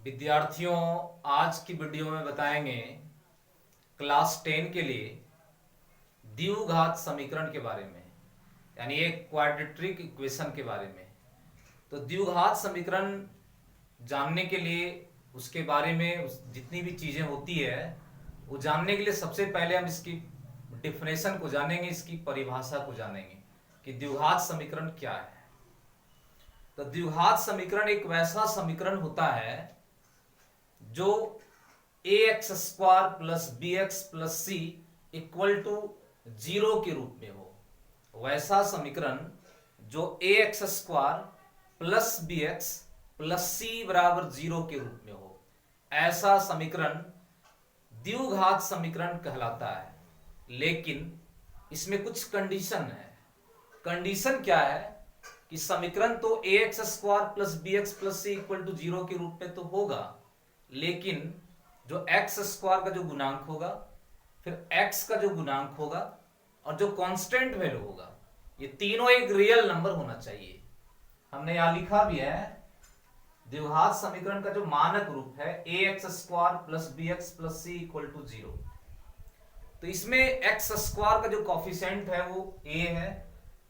विद्यार्थियों, आज की वीडियो में बताएंगे क्लास 10 के लिए द्विघात समीकरण के बारे में, यानी एक क्वाड्रेटिक इक्वेशन के बारे में। तो द्विघात समीकरण जानने के लिए उसके बारे में जितनी भी चीजें होती है वो जानने के लिए सबसे पहले हम इसकी डिफिनेशन को जानेंगे, इसकी परिभाषा को जानेंगे कि द्विघात समीकरण क्या है। तो द्विघात समीकरण एक वैसा समीकरण होता है जो a x square plus b x plus c equal to zero के रूप में हो। वैसा समीकरण जो a x square plus b x plus c बराबर जीरो के रूप में हो, ऐसा समीकरण द्विघात समीकरण कहलाता है। लेकिन इसमें कुछ कंडीशन है। कंडीशन क्या है कि समीकरण तो a x square plus b x plus c equal to zero के रूप में तो होगा, लेकिन जो एक्स स्क्वायर का जो गुणांक होगा, फिर एक्स का जो गुणांक होगा और जो कांस्टेंट वैल्यू होगा, ये तीनों एक रियल नंबर होना चाहिए। हमने यहां लिखा भी है, द्विघात समीकरण का जो मानक रूप है a x square plus b x plus c equal to zero. तो इसमें एक्स स्क्वायर का जो कॉफिशिएंट है वो ए है,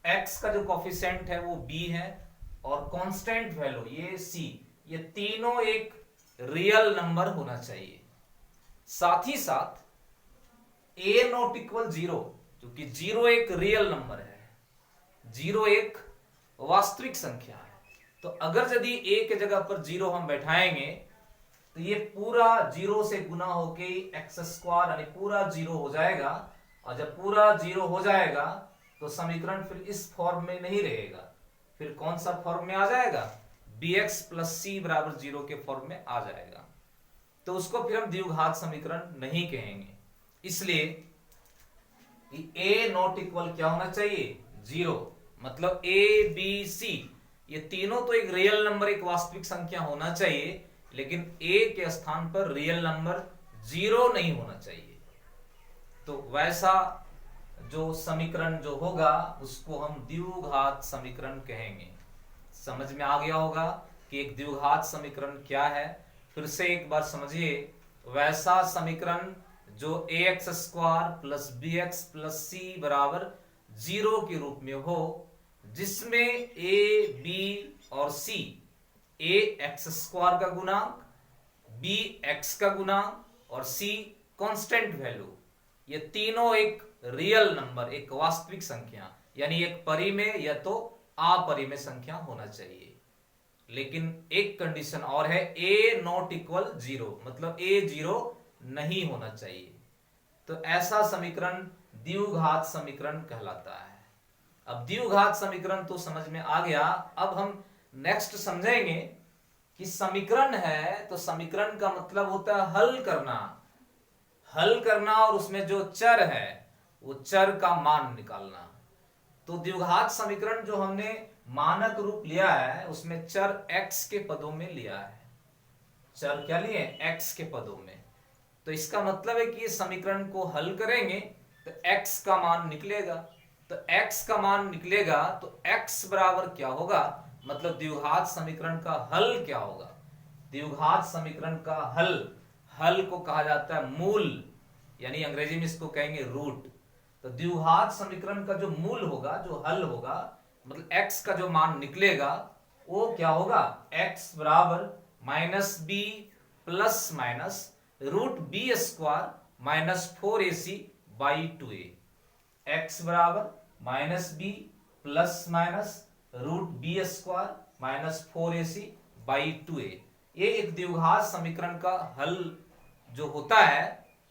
एक्स का जो कॉफिशिएंट है वो बी है और कांस्टेंट वैल्यू ये सी, ये तीनों एक रियल नंबर होना चाहिए। साथ ही साथ ए नॉट इक्वल जीरो, क्योंकि जीरो एक रियल नंबर है, जीरो एक वास्तविक संख्या है। तो अगर यदि ए के जगह पर जीरो हम बैठाएंगे तो ये पूरा जीरो से गुना होके एक्स स्क्वायर यानी पूरा जीरो हो जाएगा, और जब पूरा जीरो हो जाएगा तो समीकरण फिर इस फॉर्म में नहीं रहेगा, फिर कौन सा फॉर्म में आ जाएगा, बी एक्स प्लस सी बराबर जीरो के फॉर्म में आ जाएगा। तो उसको फिर हम द्विघात समीकरण नहीं कहेंगे। इसलिए ए नॉट इक्वल क्या होना चाहिए, जीरो। मतलब ए बी सी ये तीनों तो एक रियल नंबर, एक वास्तविक संख्या होना चाहिए, लेकिन ए के स्थान पर रियल नंबर जीरो नहीं होना चाहिए। तो वैसा जो समीकरण जो होगा उसको हम द्विघात समीकरण कहेंगे। समझ में आ गया होगा कि एक द्विघात समीकरण क्या है। फिर से एक बार समझिए, वैसा समीकरण जो a x square plus b x plus c बराबर जीरो के रूप में हो, जिसमें ए बी और सी, ए एक्स स्क्वायर का गुणांक, बी एक्स का गुणांक और सी कांस्टेंट वैल्यू, ये तीनों एक रियल नंबर, एक वास्तविक संख्या, यानी एक परिमेय या तो अपरिमेय संख्या होना चाहिए। लेकिन एक कंडीशन और है, ए नॉट इक्वल जीरो, मतलब ए जीरो नहीं होना चाहिए। तो ऐसा समीकरण द्विघात समीकरण कहलाता है। अब द्विघात समीकरण तो समझ में आ गया। अब हम नेक्स्ट समझेंगे कि समीकरण है तो समीकरण का मतलब होता है हल करना, हल करना और उसमें जो चर है वो चर का मान निकालना। तो द्विघात समीकरण जो हमने मानक रूप लिया है उसमें चर x के पदों में लिया है। चर क्या लिए, x के पदों में। तो इसका मतलब है कि ये समीकरण को हल करेंगे तो x का मान निकलेगा। तो x का मान निकलेगा तो x बराबर क्या होगा, मतलब द्विघात समीकरण का हल क्या होगा। द्विघात समीकरण का हल, हल को कहा जाता है मूल, यानी अंग्रेजी में इसको कहेंगे रूट। तो द्विघात समीकरण का जो मूल होगा, जो हल होगा, मतलब x का जो मान निकलेगा वो क्या होगा, x बराबर minus b plus minus root b square minus 4ac by 2a। x बराबर minus b plus minus root b square minus 4ac by 2a। ये एक द्विघात समीकरण का हल जो होता है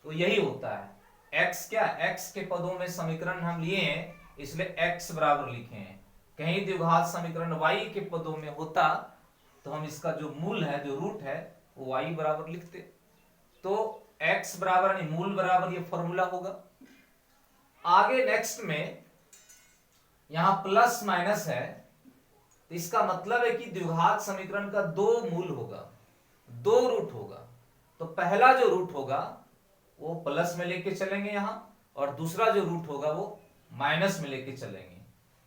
तो यही होता है। x क्या, x के पदों में समीकरण हम लिए हैं इसलिए x बराबर लिखे हैं। कहीं द्विघात समीकरण y के पदों में होता तो हम इसका जो मूल है, जो रूट है, वो y बराबर लिखते। तो x बराबर यानी मूल बराबर ये फॉर्मूला होगा। आगे नेक्स्ट में यहां प्लस माइनस है, तो इसका मतलब है कि द्विघात समीकरण का दो मूल होगा, दो रूट होगा। तो पहला जो रूट होगा वो प्लस में लेके चलेंगे यहां, और दूसरा जो रूट होगा वो माइनस में लेके चलेंगे।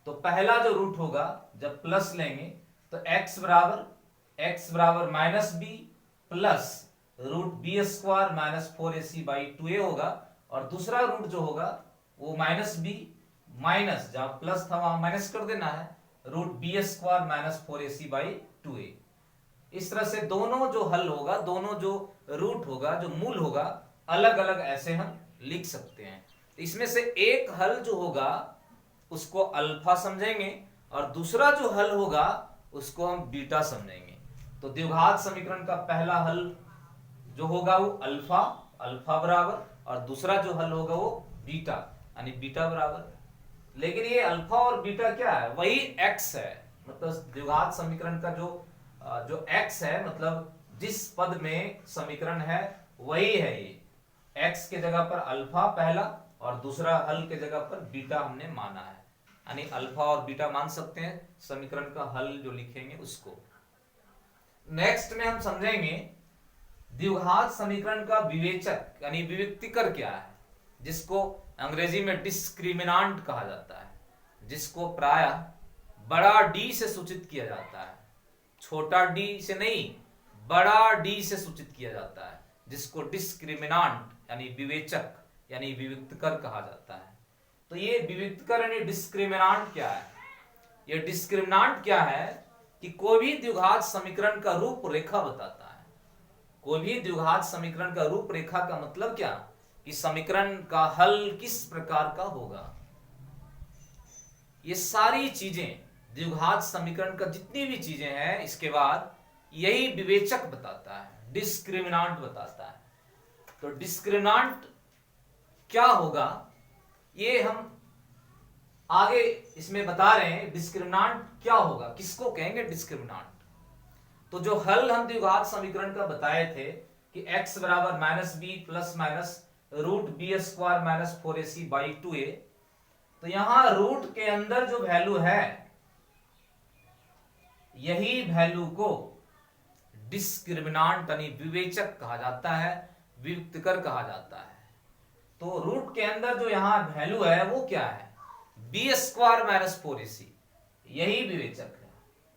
तो पहला जो रूट होगा जब प्लस लेंगे तो x बराबर minus b plus root b square minus 4ac by 2a होगा, और दूसरा रूट जो होगा वो माइनस बी, माइनस जहां प्लस था वहां माइनस कर देना है, root b square minus 4ac by 2a। इस तरह से दोनों जो हल होगा, दोनों जो रूट होगा, जो मूल होगा, अलग अलग ऐसे हम लिख सकते हैं। इसमें से एक हल जो होगा उसको अल्फा समझेंगे, और दूसरा जो हल होगा उसको हम बीटा समझेंगे। तो द्विघात समीकरण का पहला हल जो होगा वो अल्फा, अल्फा बराबर, और दूसरा जो हल होगा वो बीटा, यानी बीटा बराबर। लेकिन ये अल्फा और बीटा क्या है? वही एक्स है। मतलब द्विघात समीकरण का जो एक्स है, मतलब जिस पद में समीकरण है वही है ये। एक्स के जगह पर अल्फा पहला, और दूसरा हल के जगह पर बीटा हमने माना है, यानी अल्फा और बीटा मान सकते हैं समीकरण का हल जो लिखेंगे उसको। नेक्स्ट में हम समझेंगे द्विघात समीकरण का विवेचक यानी विविक्तिकर क्या है, जिसको अंग्रेजी में डिस्क्रिमिनांट कहा जाता है, जिसको प्रायः बड़ा डी से सूचित किया जाता है, छोटा डी से नहीं, बड़ा डी से सूचित किया जाता है, जिसको डिस्क्रिमिनांट यानी विवेचक यानी विविक्तकर कहा जाता है। तो ये विविक्तकर यानी डिस्क्रिमिनांट क्या है? ये डिस्क्रिमिनांट क्या है कि कोई भी द्विघात समीकरण का रूपरेखा बताता है। कोई भी द्विघात समीकरण का रूपरेखा का मतलब क्या? कि समीकरण का हल किस प्रकार का होगा। ये सारी चीजें द्विघात समीकरण का जितनी भी चीजें हैं, इसके बाद यही विवेचक बताता है, डिस्क्रिमिनांट बताता है। तो डिस्क्रिमिनांट क्या होगा ये हम आगे इसमें बता रहे हैं। डिस्क्रिमिनांट क्या होगा, किसको कहेंगे डिस्क्रिमिनांट? तो जो हल हम द्विघात समीकरण का बताए थे कि x बराबर minus b plus minus root b square minus 4ac by 2a, तो यहां रूट के अंदर जो वैल्यू है यही वैल्यू को डिस्क्रिमिनांट यानी विवेचक कहा जाता है, विविक्तकर कहा जाता है। तो रूट के अंदर जो यहां वैल्यू है वो क्या है? बी स्क्वायर माइनस 4ac, यही विवेचक है,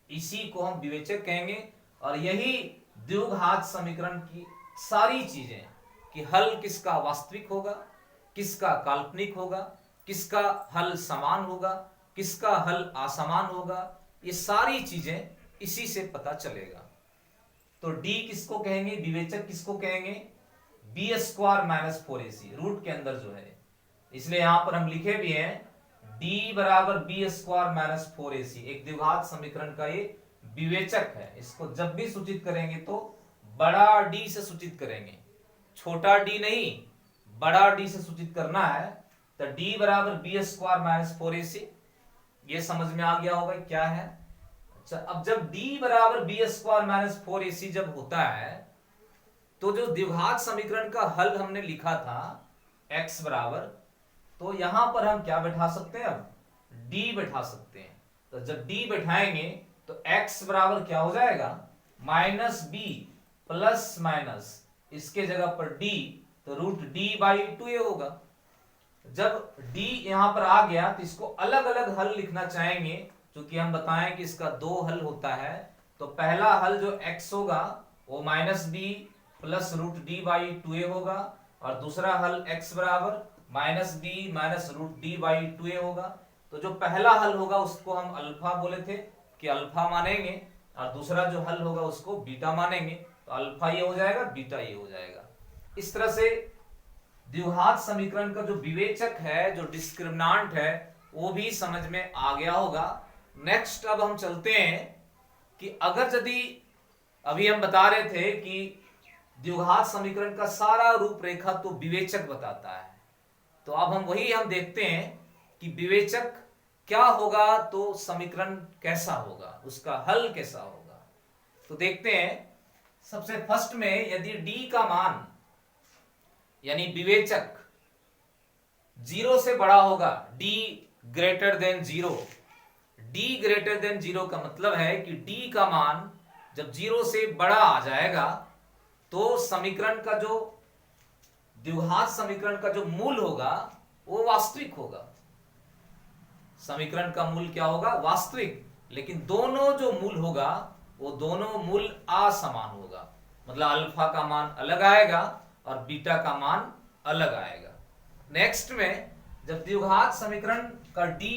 इसी को हम विवेचक कहेंगे। और यही द्विघात समीकरण की सारी चीजें कि हल किसका वास्तविक होगा, किसका काल्पनिक होगा, किसका हल समान होगा, किसका हल असमान होगा, ये सारी चीजें इसी से पता चलेगा। तो डी किसको कहेंगे, विवेचक किसको कहेंगे? B square minus 4ac, root के अंदर जो है, इसलिए यहां पर हम लिखे भी हैं d बराबर बी स्क्वायर माइनस 4ac, एक द्विघात समीकरण का ये विवेचक है। इसको जब भी सूचित करेंगे तो बड़ा डी से सूचित करेंगे, छोटा डी नहीं, बड़ा डी से सूचित करना है। तो d बराबर बी स्क्वायर माइनस 4ac, ये समझ में आ गया होगा क्या है। अच्छा, अब जब d बराबर बी स्क्वायर माइनस 4ac जब होता है, तो जो द्विघात समीकरण का हल हमने लिखा था x बराबर, तो यहां पर हम क्या बैठा सकते हैं? अब d बैठा सकते हैं। तो जब d बैठाएंगे तो x बराबर क्या हो जाएगा? माइनस बी प्लस माइनस इसके जगह पर d, तो रूट d बाई 2a होगा। जब d यहां पर आ गया तो इसको अलग अलग हल लिखना चाहेंगे, क्योंकि हम बताएं कि इसका दो हल होता है। तो पहला हल जो x होगा वो minus b plus root d by 2a होगा, और दूसरा हल x बराबर minus b minus root d by 2a होगा। तो जो पहला हल होगा उसको हम अल्फा बोले थे कि अल्फा मानेंगे, और दूसरा जो हल होगा उसको बीटा मानेंगे। तो अल्फा ये हो जाएगा, बीटा ये हो जाएगा। इस तरह से द्विघात समीकरण का जो विवेचक है, जो डिस्क्रिमिनांट है, वो भी समझ में आ गया होगा। नेक्स्ट अब हम चलते हैं कि अगर यदि अभी हम बता रहे थे कि द्विघात समीकरण का सारा रूपरेखा तो विवेचक बताता है, तो अब हम देखते हैं कि विवेचक क्या होगा तो समीकरण कैसा होगा, उसका हल कैसा होगा। तो देखते हैं, सबसे फर्स्ट में यदि d का मान यानी विवेचक 0 से बड़ा होगा, d greater than 0, d greater than 0 का मतलब है कि d का मान जब 0 से बड़ा आ जाएगा तो समीकरण का जो द्विघात समीकरण का जो मूल होगा वो वास्तविक होगा। समीकरण का मूल क्या होगा? वास्तविक। लेकिन दोनों जो मूल होगा वो दोनों मूल असमान होगा, मतलब अल्फा का मान अलग आएगा और बीटा का मान अलग आएगा। नेक्स्ट में जब द्विघात समीकरण का d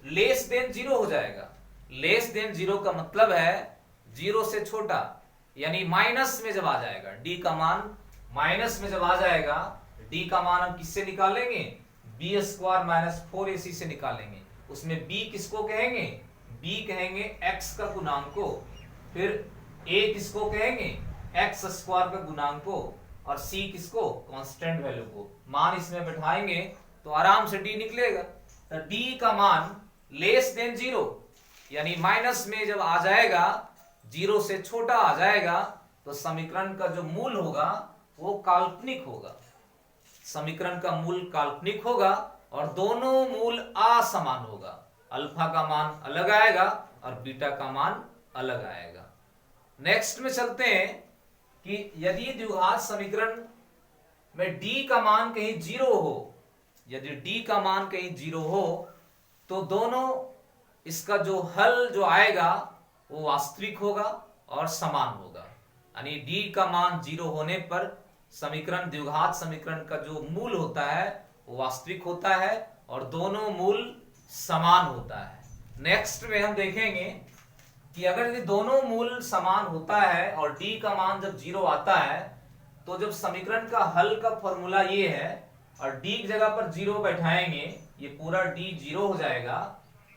लेस देन जीरो हो जाएगा, लेस देन जीरो का मतलब है जीरो से छोटा, यानी माइनस में जब आ जाएगा, d का मान माइनस में जब आ जाएगा, d का मान हम किससे निकालेंगे, बी स्क्वायर माइनस 4ac से निकालेंगे। उसमें b किसको कहेंगे, b कहेंगे x का गुणांक को, फिर a किसको कहेंगे, x स्क्वायर का गुणांक को, और c किसको, कांस्टेंट वैल्यू को। मान इसमें बैठाएंगे तो आराम से d निकलेगा। तो d का मान लेस देन जीरो, यानी माइनस में जब आ जाएगा, जीरो से छोटा आ जाएगा, तो समीकरण का जो मूल होगा वो काल्पनिक होगा। समीकरण का मूल काल्पनिक होगा और दोनों मूल असमान होगा। अल्फा का मान अलग आएगा और बीटा का मान अलग आएगा। नेक्स्ट में चलते हैं कि यदि द्विघात समीकरण में d का मान कहीं जीरो हो, यदि d का मान कहीं जीरो हो तो दोनों इसका जो हल जो आएगा वो वास्तविक होगा और समान होगा। यानी d का मान जीरो होने पर समीकरण, द्विघात समीकरण का जो मूल होता है वो वास्तविक होता है और दोनों मूल समान होता है। नेक्स्ट में हम देखेंगे कि अगर यदि दोनों मूल समान होता है और d का मान जब जीरो आता है, तो जब समीकरण का हल का फॉर्मूला ये है और d की जगह पर जीरो बैठाएंगे, ये पूरा d जीरो हो जाएगा,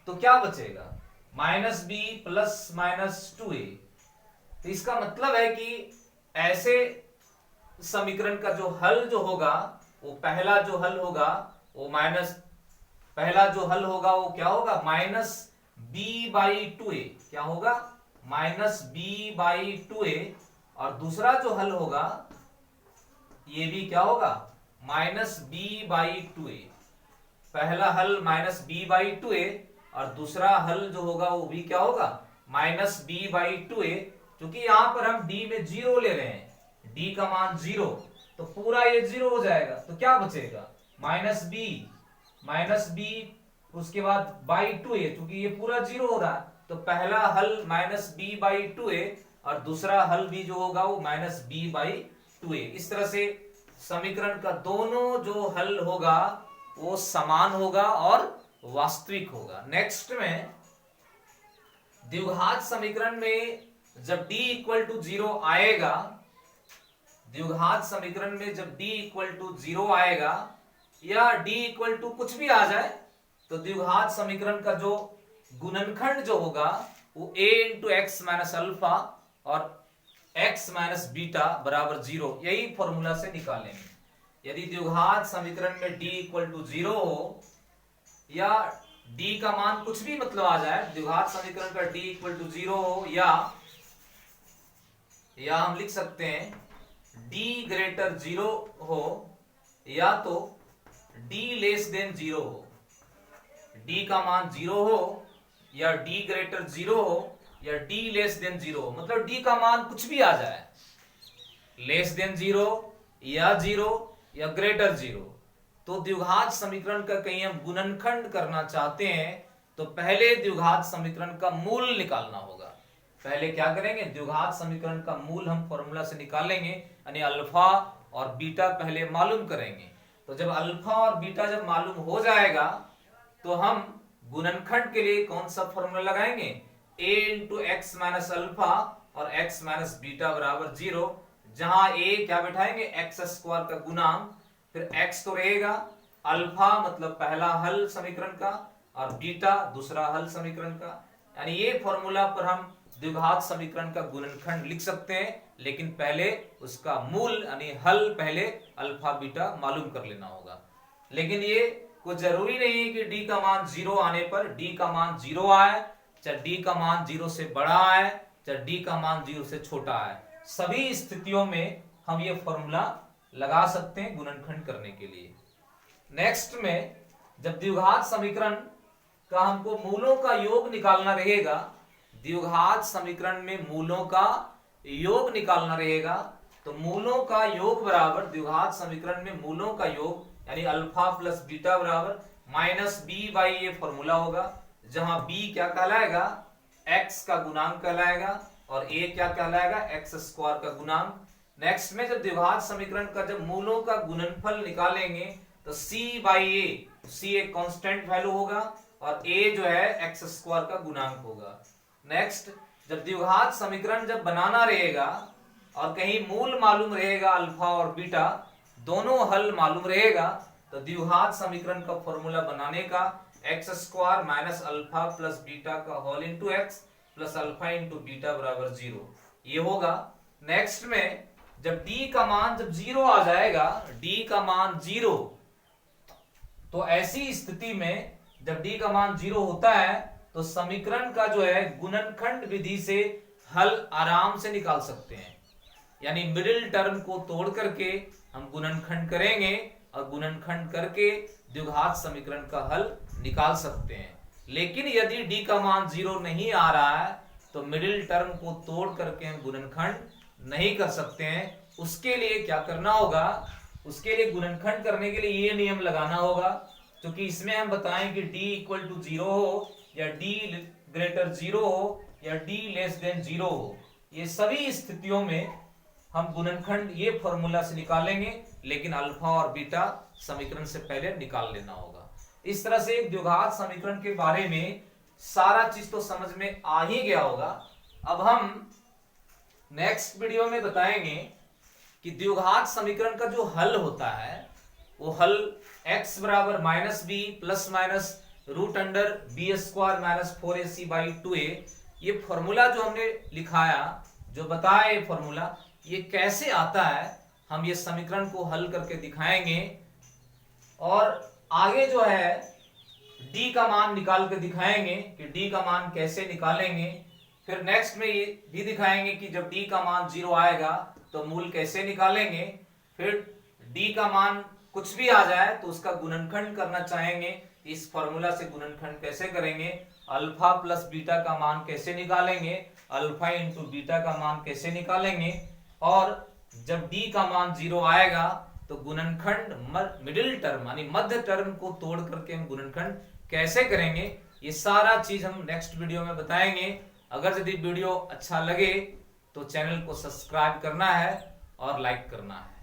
तो क्या बचेगा, minus b plus minus 2a। तो इसका मतलब है कि ऐसे समीकरण का जो हल जो होगा वो पहला जो हल होगा वो पहला जो हल होगा वो क्या होगा, माइनस बी बाई 2a। क्या होगा, माइनस बी बाई 2a। और दूसरा जो हल होगा ये भी क्या होगा, माइनस बी बाई 2a। पहला हल माइनस बी बाई 2a और दूसरा हल जो होगा वो भी क्या होगा, माइनस बी बाई 2a। क्योंकि यहां पर हम d में जीरो ले रहे हैं, d का मान जीरो, तो पूरा ये जीरो हो जाएगा, तो क्या बचेगा, माइनस बी उसके बाद बाई 2a, क्योंकि ये पूरा जीरो हो रहा है। तो पहला हल माइनस बी बाई 2a और दूसरा हल भी जो होगा वो माइनस बी बाई 2a। इस तरह से समीकरण का दोनों जो हल होगा वो समान होगा और वास्तविक होगा। नेक्स्ट में द्विघात समीकरण में जब d इक्वल टू जीरो आएगा, द्विघात समीकरण में जब d इक्वल टू जीरो आएगा या d इक्वल टू कुछ भी आ जाए, तो द्विघात समीकरण का जो गुणनखंड जो होगा वो a into x minus alpha और x माइनस बीटा बराबर जीरो, यही फॉर्मूला से निकालेंगे। यदि द्विघात समीकरण में d इक्वल टू जीरो हो या d का मान कुछ भी मतलब आ जाए, द्विघात समीकरण का d इक्वल टू जीरो हो या हम लिख सकते हैं d ग्रेटर जीरो हो या तो d लेस देन जीरो हो। d का मान जीरो हो या d ग्रेटर जीरो हो या d लेस देन जीरो हो, मतलब d का मान कुछ भी आ जाए, लेस देन जीरो या ग्रेटर जीरो। तो द्विघात समीकरण का कहीं हम गुणनखंड करना चाहते हैं तो पहले द्विघात समीकरण का मूल निकालना होगा। पहले क्या करेंगे, द्विघात समीकरण का मूल हम फॉर्मूला से निकालेंगे, यानी अल्फा और बीटा पहले मालूम करेंगे। तो जब अल्फा और बीटा जब मालूम हो जाएगा तो हम गुणनखंड के लिए कौन सा फॉर्मूला लगाएंगे, a into x minus alpha और x माइनस बीटा बराबर जीरो, जहां a क्या बैठाएंगे, एक्स स्क्वायर का गुणांक, फिर x तो रहेगा, अल्फा मतलब पहला हल समीकरण का और बीटा दूसरा हल समीकरण का। यानी ये फॉर्मूला पर हम द्विघात समीकरण का गुणनखंड लिख सकते हैं, लेकिन पहले उसका मूल यानी हल पहले अल्फा बीटा मालूम कर लेना होगा। लेकिन ये कोई जरूरी नहीं है कि d का मान जीरो आने पर d का मान जीरो आए, चाहे d का मान जीरो से बड़ा आए, चाहे d का मान जीरो से छोटा आए, सभी स्थितियों में हम ये फॉर्मूला लगा सकते हैं गुणनखंड करने के लिए। नेक्स्ट में जब द्विघात समीकरण का हमको मूलों का योग निकालना रहेगा, द्विघात समीकरण में मूलों का योग निकालना रहेगा, तो मूलों का योग बराबर, द्विघात समीकरण में मूलों का योग यानी अल्फा प्लस बीटा बराबर माइनस बी बाई ये फॉर्मूला होगा, जहां b क्या कहलाएगा, x का गुणांक कहलाएगा और a क्या कहलाएगा, एक्स स्क्वायर का गुणांक। नेक्स्ट में जब द्विघात समीकरण का जब मूलों का गुणनफल निकालेंगे तो c बाई ए, c एक कांस्टेंट वैल्यू होगा और a जो है एक्स स्क्वायर का गुणांक होगा। नेक्स्ट जब द्विघात समीकरण जब बनाना रहेगा और कहीं मूल मालूम रहेगा अल्फा और बीटा, दोनों हल मालूम रहेगा, तो द्विघात समीकरण का फॉर्मूला बनाने का x square minus alpha plus beta का whole into x plus alpha into beta बराबर 0 ये होगा। नेक्स्ट में जब d का मान जब 0 आ जाएगा, d का मान 0, तो ऐसी स्थिति में जब d का मान 0 होता है तो समीकरण का जो है गुणनखंड विधि से हल आराम से निकाल सकते हैं। यानी मिडिल टर्म को तोड़ करके हम गुणनखंड करेंगे और गुणनखंड करके द्विघात समीकरण का हल निकाल सकते हैं। लेकिन यदि d का मान 0 नहीं आ रहा है तो मिडिल टर्म को तोड़ करके हम गुणनखंड नहीं कर सकते हैं। उसके लिए क्या करना होगा, उसके लिए गुणनखंड करने के लिए ये नियम लगाना होगा, क्योंकि इसमें हम बताएं कि d इक्वल टू 0 हो या d ग्रेटर 0 हो या d लेस देन 0 हो, ये सभी स्थितियों में हम गुणनखंड ये फॉर्मूला से निकालेंगे, लेकिन अल्फा और बीटा समीकरण से पहले निकाल लेना होगा। इस तरह से एक द्विघात समीकरण के बारे में सारा चीज तो समझ में आ ही गया होगा। अब हम नेक्स्ट वीडियो में बताएंगे कि द्विघात समीकरण का जो हल होता है वो हल x बराबर minus b plus minus root under b square minus 4ac by 2a, ये फॉर्मूला जो हमने लिखाया, जो बताया ये फॉर्मूला, ये कैसे आता है, हम ये समीकरण को हल करके दिखाएंगे और आगे जो है d का मान निकाल के दिखाएंगे कि d का मान कैसे निकालेंगे। फिर नेक्स्ट में ये भी दिखाएंगे कि जब d का मान 0 आएगा तो मूल कैसे निकालेंगे। फिर d का मान कुछ भी आ जाए तो उसका गुणनखंड करना चाहेंगे, इस फॉर्मूला से गुणनखंड कैसे करेंगे, अल्फा प्लस बीटा का मान कैसे निकालेंगे, अल्फा इंटू बीटा का मान कैसे निकालेंगे, और जब d का मान 0 आएगा तो गुणनखंड मिडिल टर्म यानी मध्य टर्म को तोड़ करके हम गुणनखंड कैसे करेंगे, ये सारा चीज हम नेक्स्ट वीडियो में बताएंगे। अगर यदि वीडियो अच्छा लगे तो चैनल को सब्सक्राइब करना है और लाइक करना है।